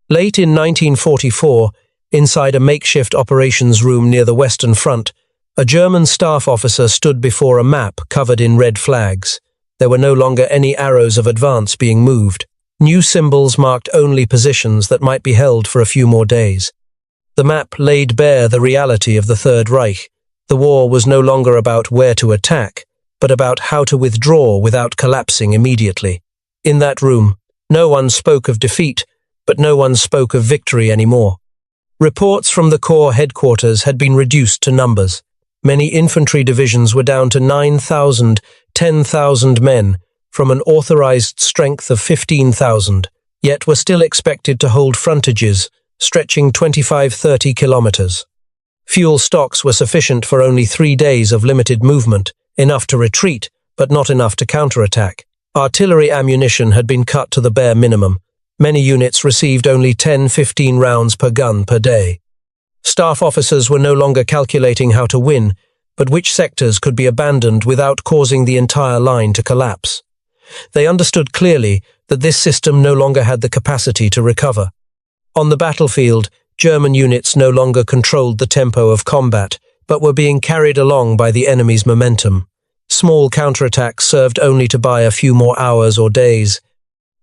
Late in 1944, inside a makeshift operations room near the Western Front, a German staff officer stood before a map covered in red flags. There were no longer any arrows of advance being moved. New symbols marked only positions that might be held for a few more days. The map laid bare the reality of the Third Reich. The war was no longer about where to attack, but about how to withdraw without collapsing immediately. In that room, no one spoke of defeat, but no one spoke of victory anymore. Reports from the Corps headquarters had been reduced to numbers. Many infantry divisions were down to 9,000, 10,000 men, from an authorized strength of 15,000, yet were still expected to hold frontages, stretching 25-30 kilometers. Fuel stocks were sufficient for only 3 days of limited movement, enough to retreat, but not enough to counterattack. Artillery ammunition had been cut to the bare minimum. Many units received only 10-15 rounds per gun per day. Staff officers were no longer calculating how to win, but which sectors could be abandoned without causing the entire line to collapse. They understood clearly that this system no longer had the capacity to recover. On the battlefield, German units no longer controlled the tempo of combat, but were being carried along by the enemy's momentum. Small counterattacks served only to buy a few more hours or days.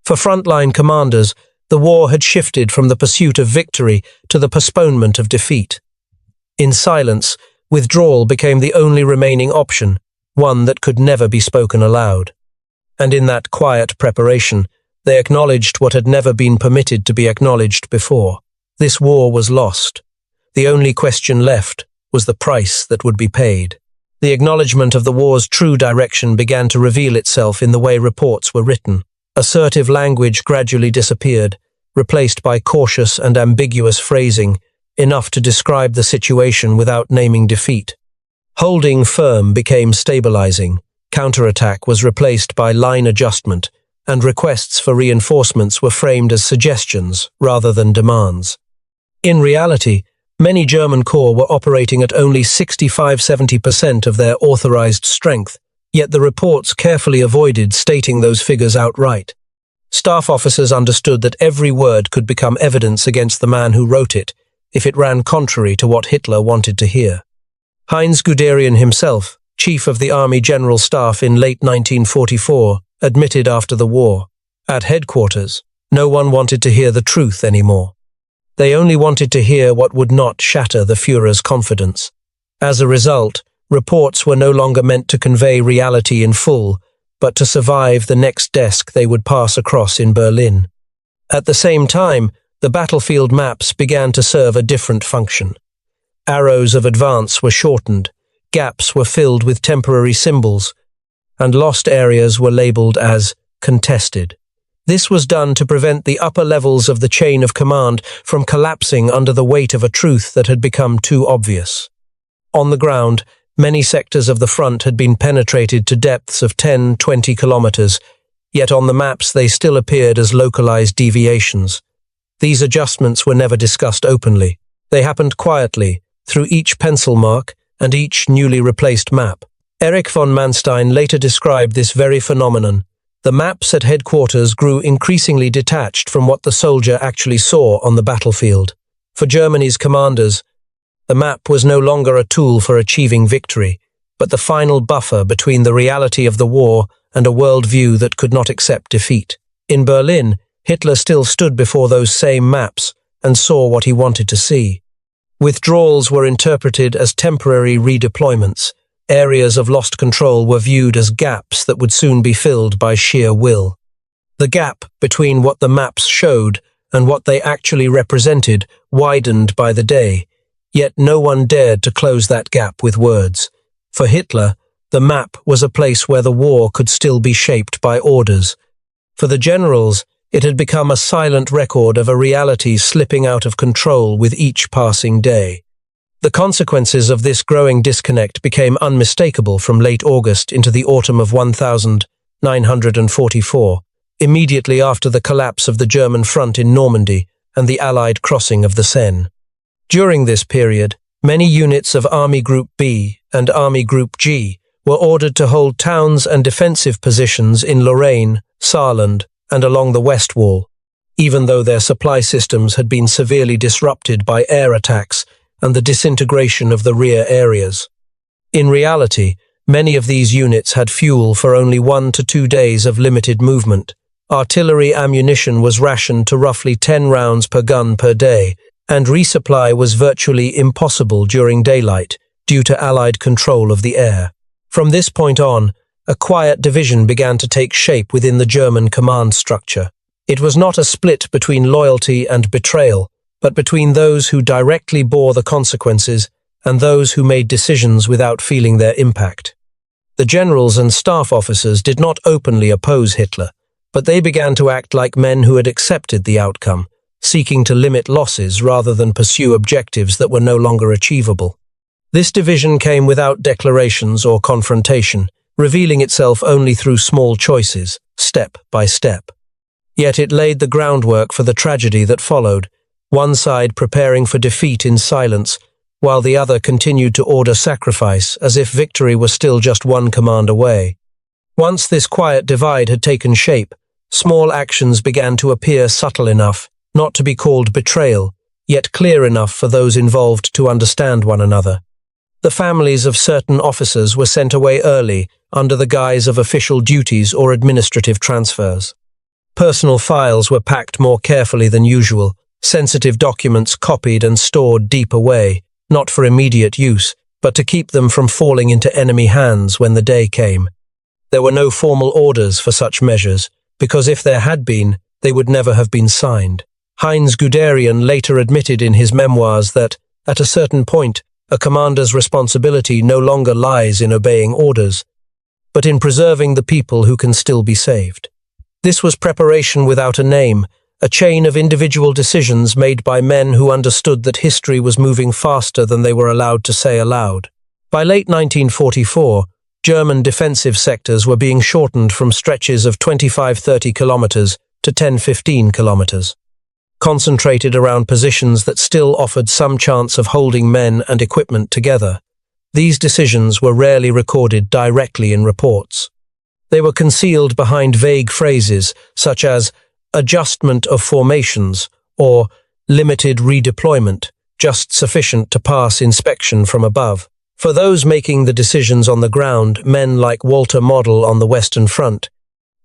For frontline commanders, the war had shifted from the pursuit of victory to the postponement of defeat. In silence, withdrawal became the only remaining option, one that could never be spoken aloud. And in that quiet preparation, they acknowledged what had never been permitted to be acknowledged before. This war was lost. The only question left was the price that would be paid. The acknowledgement of the war's true direction began to reveal itself in the way reports were written. Assertive language gradually disappeared, replaced by cautious and ambiguous phrasing, enough to describe the situation without naming defeat. Holding firm became stabilizing, counterattack was replaced by line adjustment, and requests for reinforcements were framed as suggestions rather than demands. In reality, many German corps were operating at only 65–70% of their authorized strength, yet the reports carefully avoided stating those figures outright. Staff officers understood that every word could become evidence against the man who wrote it, if it ran contrary to what Hitler wanted to hear. Heinz Guderian himself, chief of the Army General Staff in late 1944, admitted after the war, at headquarters, no one wanted to hear the truth anymore. They only wanted to hear what would not shatter the Führer's confidence. As a result, reports were no longer meant to convey reality in full, but to survive the next desk they would pass across in Berlin. At the same time, the battlefield maps began to serve a different function. Arrows of advance were shortened, gaps were filled with temporary symbols, and lost areas were labeled as contested. This was done to prevent the upper levels of the chain of command from collapsing under the weight of a truth that had become too obvious. On the ground, many sectors of the front had been penetrated to depths of 10–20 kilometers, yet on the maps they still appeared as localized deviations. These adjustments were never discussed openly. They happened quietly, through each pencil mark and each newly replaced map. Erich von Manstein later described this very phenomenon. The maps at headquarters grew increasingly detached from what the soldier actually saw on the battlefield. For Germany's commanders, the map was no longer a tool for achieving victory, but the final buffer between the reality of the war and a worldview that could not accept defeat. In Berlin, Hitler still stood before those same maps and saw what he wanted to see. Withdrawals were interpreted as temporary redeployments. Areas of lost control were viewed as gaps that would soon be filled by sheer will. The gap between what the maps showed and what they actually represented widened by the day, yet no one dared to close that gap with words. For Hitler, the map was a place where the war could still be shaped by orders. For the generals, it had become a silent record of a reality slipping out of control with each passing day. The consequences of this growing disconnect became unmistakable from late August into the autumn of 1944, immediately after the collapse of the German front in Normandy and the Allied crossing of the Seine. During this period, many units of Army Group B and Army Group G were ordered to hold towns and defensive positions in Lorraine, Saarland, and along the West Wall. even though their supply systems had been severely disrupted by air attacks and the disintegration of the rear areas. In reality, many of these units had fuel for only 1 to 2 days of limited movement. Artillery ammunition was rationed to roughly 10 rounds per gun per day, and resupply was virtually impossible during daylight due to Allied control of the air. From this point on, a quiet division began to take shape within the German command structure. It was not a split between loyalty and betrayal, but between those who directly bore the consequences and those who made decisions without feeling their impact. The generals and staff officers did not openly oppose Hitler, but they began to act like men who had accepted the outcome, seeking to limit losses rather than pursue objectives that were no longer achievable. This division came without declarations or confrontation, revealing itself only through small choices, step by step. Yet it laid the groundwork for the tragedy that followed, one side preparing for defeat in silence, while the other continued to order sacrifice as if victory was still just one command away. Once this quiet divide had taken shape, small actions began to appear subtle enough not to be called betrayal, yet clear enough for those involved to understand one another. The families of certain officers were sent away early under the guise of official duties or administrative transfers. Personal files were packed more carefully than usual, sensitive documents copied and stored deep away, not for immediate use, but to keep them from falling into enemy hands when the day came. There were no formal orders for such measures, because if there had been, they would never have been signed. Heinz Guderian later admitted in his memoirs that, at a certain point, a commander's responsibility no longer lies in obeying orders, but in preserving the people who can still be saved. This was preparation without a name, a chain of individual decisions made by men who understood that history was moving faster than they were allowed to say aloud. By late 1944, German defensive sectors were being shortened from stretches of 25-30 kilometers to 10-15 kilometers. Concentrated around positions that still offered some chance of holding men and equipment together. These decisions were rarely recorded directly in reports. They were concealed behind vague phrases such as adjustment of formations or limited redeployment, just sufficient to pass inspection from above. For those making the decisions on the ground, men like Walter Model on the Western Front,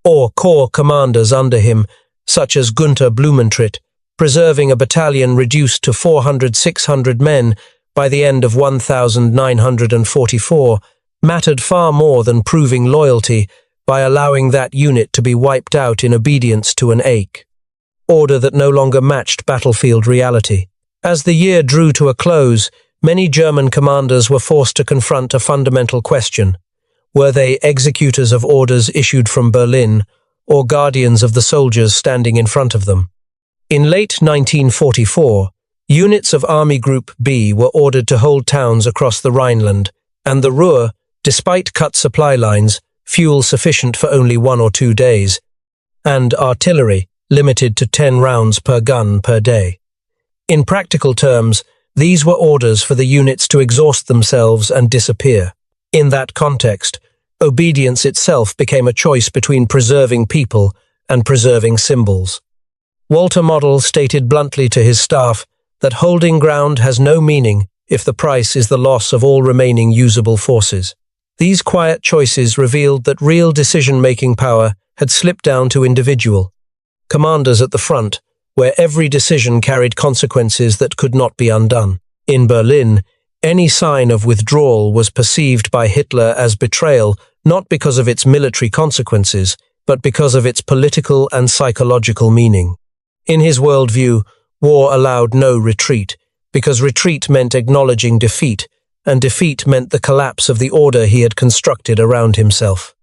or corps commanders under him, such as Gunther Blumentritt, preserving a battalion reduced to 400-600 men by the end of 1944, mattered far more than proving loyalty by allowing that unit to be wiped out in obedience to an order that no longer matched battlefield reality. As the year drew to a close, many German commanders were forced to confront a fundamental question. Were they executors of orders issued from Berlin, or guardians of the soldiers standing in front of them? In late 1944, units of Army Group B were ordered to hold towns across the Rhineland, and the Ruhr, despite cut supply lines, fuel sufficient for only 1 or 2 days, and artillery limited to 10 rounds per gun per day. In practical terms, these were orders for the units to exhaust themselves and disappear. In that context, obedience itself became a choice between preserving people and preserving symbols. Walter Model stated bluntly to his staff that holding ground has no meaning if the price is the loss of all remaining usable forces. These quiet choices revealed that real decision-making power had slipped down to individual commanders at the front, where every decision carried consequences that could not be undone. In Berlin, any sign of withdrawal was perceived by Hitler as betrayal, not because of its military consequences, but because of its political and psychological meaning. In his worldview, war allowed no retreat, because retreat meant acknowledging defeat, and defeat meant the collapse of the order he had constructed around himself.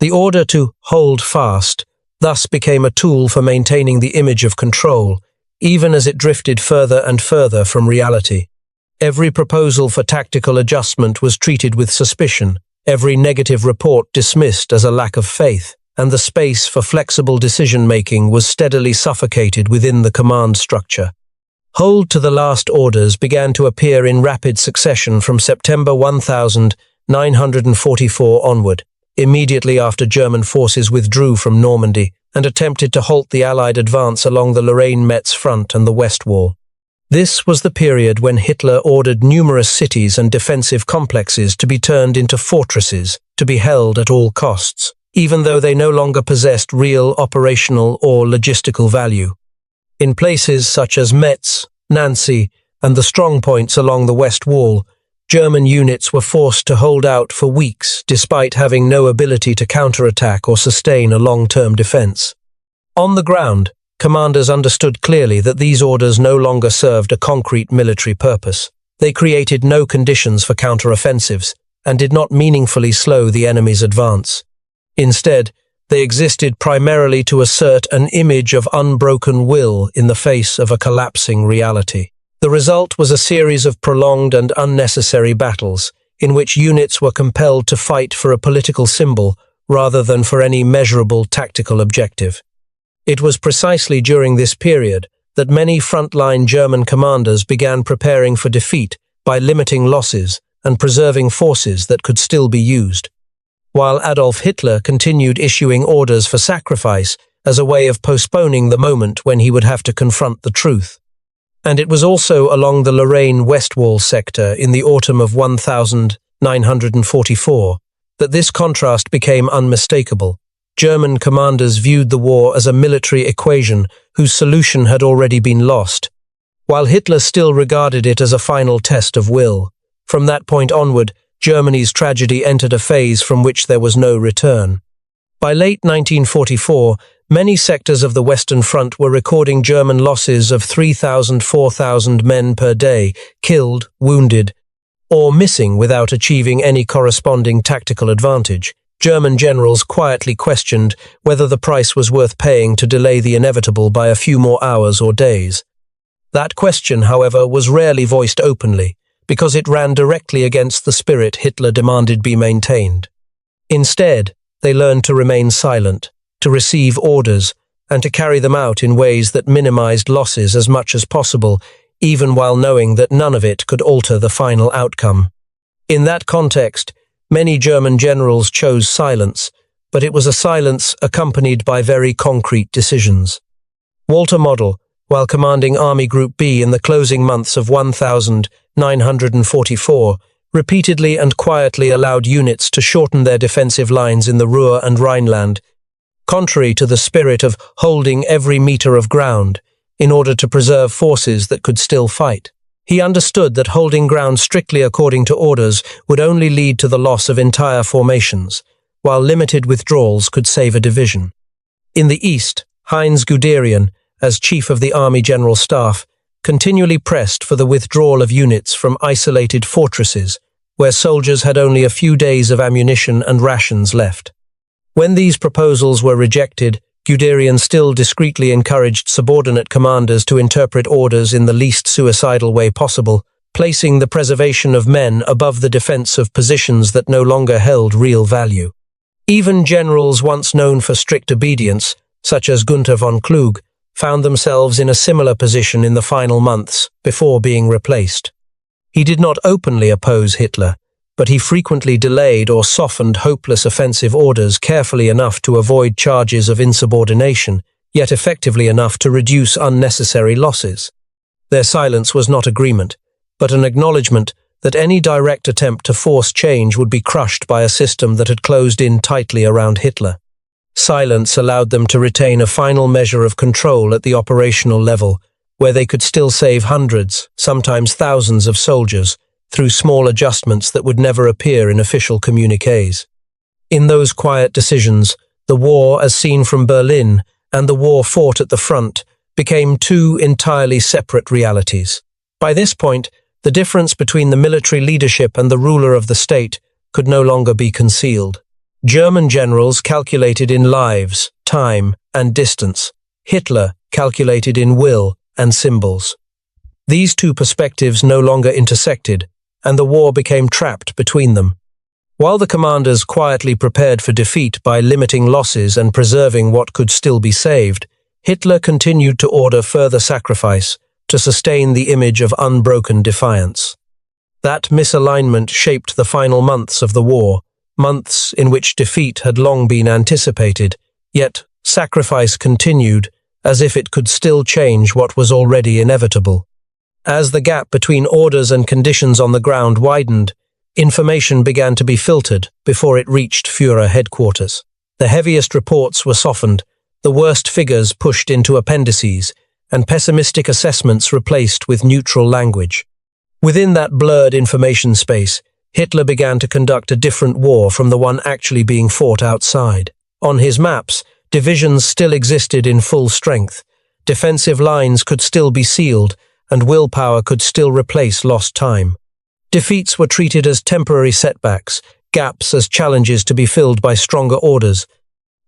The order to hold fast thus became a tool for maintaining the image of control, even as it drifted further and further from reality. Every proposal for tactical adjustment was treated with suspicion, every negative report dismissed as a lack of faith, and the space for flexible decision-making was steadily suffocated within the command structure. Hold to the last orders began to appear in rapid succession from September 1944 onward. immediately after German forces withdrew from Normandy and attempted to halt the Allied advance along the Lorraine-Metz front and the West Wall. This was the period when Hitler ordered numerous cities and defensive complexes to be turned into fortresses, to be held at all costs, even though they no longer possessed real operational or logistical value. In places such as Metz, Nancy, and the strongpoints along the West Wall, German units were forced to hold out for weeks despite having no ability to counterattack or sustain a long-term defense. On the ground, commanders understood clearly that these orders no longer served a concrete military purpose. They created no conditions for counteroffensives and did not meaningfully slow the enemy's advance. Instead, they existed primarily to assert an image of unbroken will in the face of a collapsing reality. The result was a series of prolonged and unnecessary battles, in which units were compelled to fight for a political symbol rather than for any measurable tactical objective. It was precisely during this period that many frontline German commanders began preparing for defeat by limiting losses and preserving forces that could still be used, while Adolf Hitler continued issuing orders for sacrifice as a way of postponing the moment when he would have to confront the truth. And it was also along the Lorraine West Wall sector in the autumn of 1944 that this contrast became unmistakable. German commanders viewed the war as a military equation whose solution had already been lost, while Hitler still regarded it as a final test of will. From that point onward, Germany's tragedy entered a phase from which there was no return. By late 1944, many sectors of the Western Front were recording German losses of 3,000–4,000 men per day, killed, wounded, or missing without achieving any corresponding tactical advantage. German generals quietly questioned whether the price was worth paying to delay the inevitable by a few more hours or days. That question, however, was rarely voiced openly, because it ran directly against the spirit Hitler demanded be maintained. Instead, they learned to remain silent, to receive orders, and to carry them out in ways that minimized losses as much as possible, even while knowing that none of it could alter the final outcome. In that context, many German generals chose silence, but it was a silence accompanied by very concrete decisions. Walter Model, while commanding Army Group B in the closing months of 1944, repeatedly and quietly allowed units to shorten their defensive lines in the Ruhr and Rhineland, contrary to the spirit of holding every meter of ground in order to preserve forces that could still fight. He understood that holding ground strictly according to orders would only lead to the loss of entire formations, while limited withdrawals could save a division. In the east, Heinz Guderian, as chief of the Army General Staff, continually pressed for the withdrawal of units from isolated fortresses, where soldiers had only a few days of ammunition and rations left. When these proposals were rejected, Guderian still discreetly encouraged subordinate commanders to interpret orders in the least suicidal way possible, placing the preservation of men above the defense of positions that no longer held real value. Even generals once known for strict obedience, such as Gunther von Klug, found themselves in a similar position in the final months before being replaced. He did not openly oppose Hitler, but he frequently delayed or softened hopeless offensive orders carefully enough to avoid charges of insubordination, yet effectively enough to reduce unnecessary losses. Their silence was not agreement, but an acknowledgement that any direct attempt to force change would be crushed by a system that had closed in tightly around Hitler. Silence allowed them to retain a final measure of control at the operational level, where they could still save hundreds, sometimes thousands of soldiers, through small adjustments that would never appear in official communiques. In those quiet decisions, the war as seen from Berlin and the war fought at the front became two entirely separate realities. By this point, the difference between the military leadership and the ruler of the state could no longer be concealed. German generals calculated in lives, time, and distance. Hitler calculated in will and symbols. These two perspectives no longer intersected, and the war became trapped between them. While the commanders quietly prepared for defeat by limiting losses and preserving what could still be saved, Hitler continued to order further sacrifice to sustain the image of unbroken defiance. That misalignment shaped the final months of the war, months in which defeat had long been anticipated, yet sacrifice continued as if it could still change what was already inevitable. As the gap between orders and conditions on the ground widened, information began to be filtered before it reached Führer headquarters. The heaviest reports were softened, the worst figures pushed into appendices, and pessimistic assessments replaced with neutral language. Within that blurred information space, Hitler began to conduct a different war from the one actually being fought outside. On his maps, divisions still existed in full strength. Defensive lines could still be sealed, and willpower could still replace lost time. Defeats were treated as temporary setbacks, gaps as challenges to be filled by stronger orders.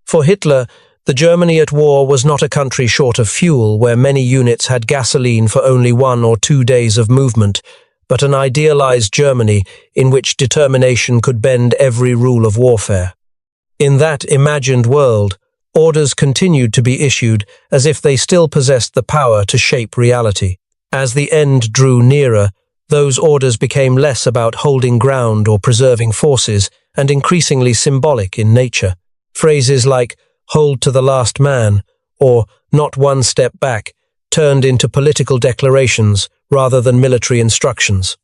For Hitler, the Germany at war was not a country short of fuel where many units had gasoline for only 1 or 2 days of movement, but an idealized Germany in which determination could bend every rule of warfare. In that imagined world, orders continued to be issued as if they still possessed the power to shape reality. As the end drew nearer, those orders became less about holding ground or preserving forces and increasingly symbolic in nature. Phrases like "hold to the last man" or "not one step back" turned into political declarations rather than military instructions.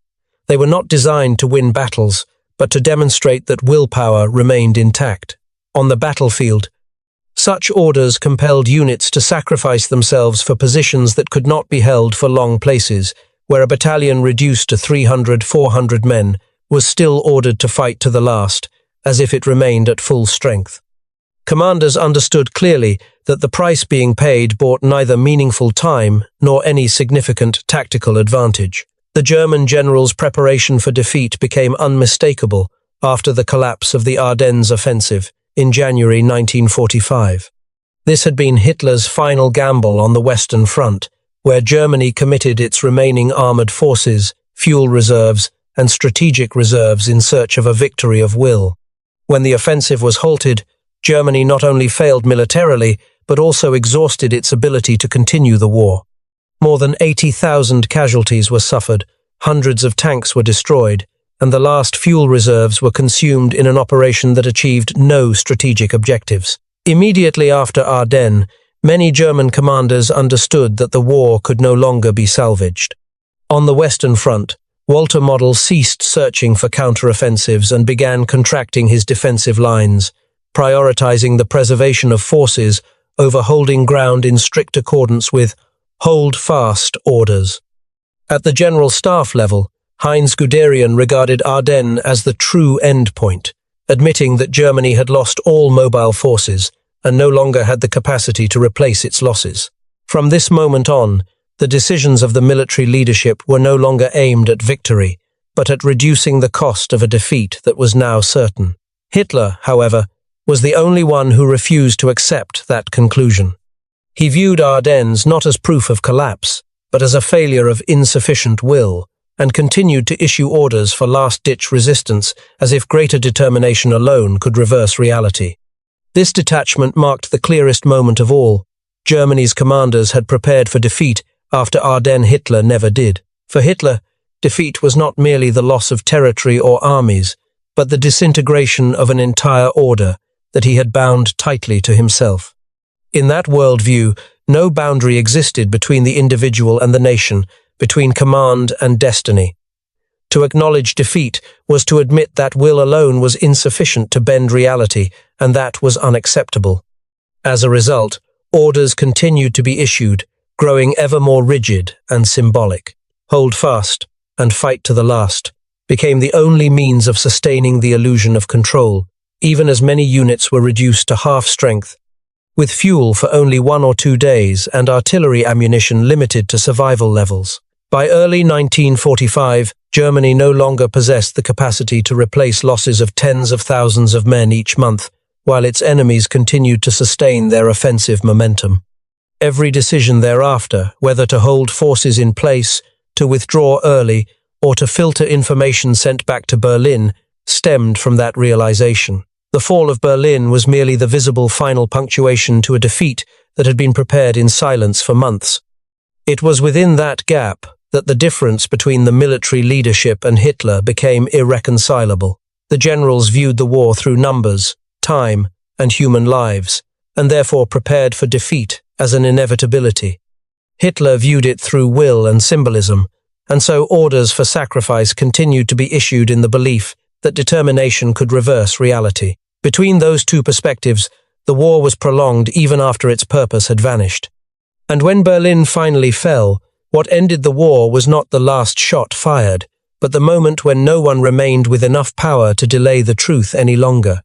They were not designed to win battles, but to demonstrate that willpower remained intact. On the battlefield, such orders compelled units to sacrifice themselves for positions that could not be held for long places, where a battalion reduced to 300-400 men was still ordered to fight to the last, as if it remained at full strength. Commanders understood clearly that the price being paid bought neither meaningful time nor any significant tactical advantage. The German general's preparation for defeat became unmistakable after the collapse of the Ardennes offensive in January 1945. This had been Hitler's final gamble on the Western Front, where Germany committed its remaining armored forces, fuel reserves, and strategic reserves in search of a victory of will. When the offensive was halted, Germany not only failed militarily, but also exhausted its ability to continue the war. More than 80,000 casualties were suffered, hundreds of tanks were destroyed, and the last fuel reserves were consumed in an operation that achieved no strategic objectives. Immediately after Ardennes, many German commanders understood that the war could no longer be salvaged. On the Western Front, Walter Model ceased searching for counteroffensives and began contracting his defensive lines, prioritizing the preservation of forces over holding ground in strict accordance with "hold fast" orders. At the general staff level, Heinz Guderian regarded Ardennes as the true endpoint, admitting that Germany had lost all mobile forces and no longer had the capacity to replace its losses. From this moment on, the decisions of the military leadership were no longer aimed at victory, but at reducing the cost of a defeat that was now certain. Hitler, however, was the only one who refused to accept that conclusion. He viewed Ardennes not as proof of collapse, but as a failure of insufficient will, and continued to issue orders for last-ditch resistance as if greater determination alone could reverse reality. This detachment marked the clearest moment of all. Germany's commanders had prepared for defeat after Ardennes. Hitler never did. For Hitler, defeat was not merely the loss of territory or armies, but the disintegration of an entire order that he had bound tightly to himself. In that worldview, no boundary existed between the individual and the nation, between command and destiny. To acknowledge defeat was to admit that will alone was insufficient to bend reality, and that was unacceptable. As a result, orders continued to be issued, growing ever more rigid and symbolic. Hold fast and fight to the last became the only means of sustaining the illusion of control, even as many units were reduced to half strength, with fuel for only 1 or 2 days and artillery ammunition limited to survival levels. By early 1945, Germany no longer possessed the capacity to replace losses of tens of thousands of men each month, while its enemies continued to sustain their offensive momentum. Every decision thereafter, whether to hold forces in place, to withdraw early, or to filter information sent back to Berlin, stemmed from that realization. The fall of Berlin was merely the visible final punctuation to a defeat that had been prepared in silence for months. It was within that gap that the difference between the military leadership and Hitler became irreconcilable. The generals viewed the war through numbers, time, and human lives, and therefore prepared for defeat as an inevitability. Hitler viewed it through will and symbolism, and so orders for sacrifice continued to be issued in the belief that determination could reverse reality. Between those two perspectives, the war was prolonged even after its purpose had vanished. And when Berlin finally fell, what ended the war was not the last shot fired, but the moment when no one remained with enough power to delay the truth any longer.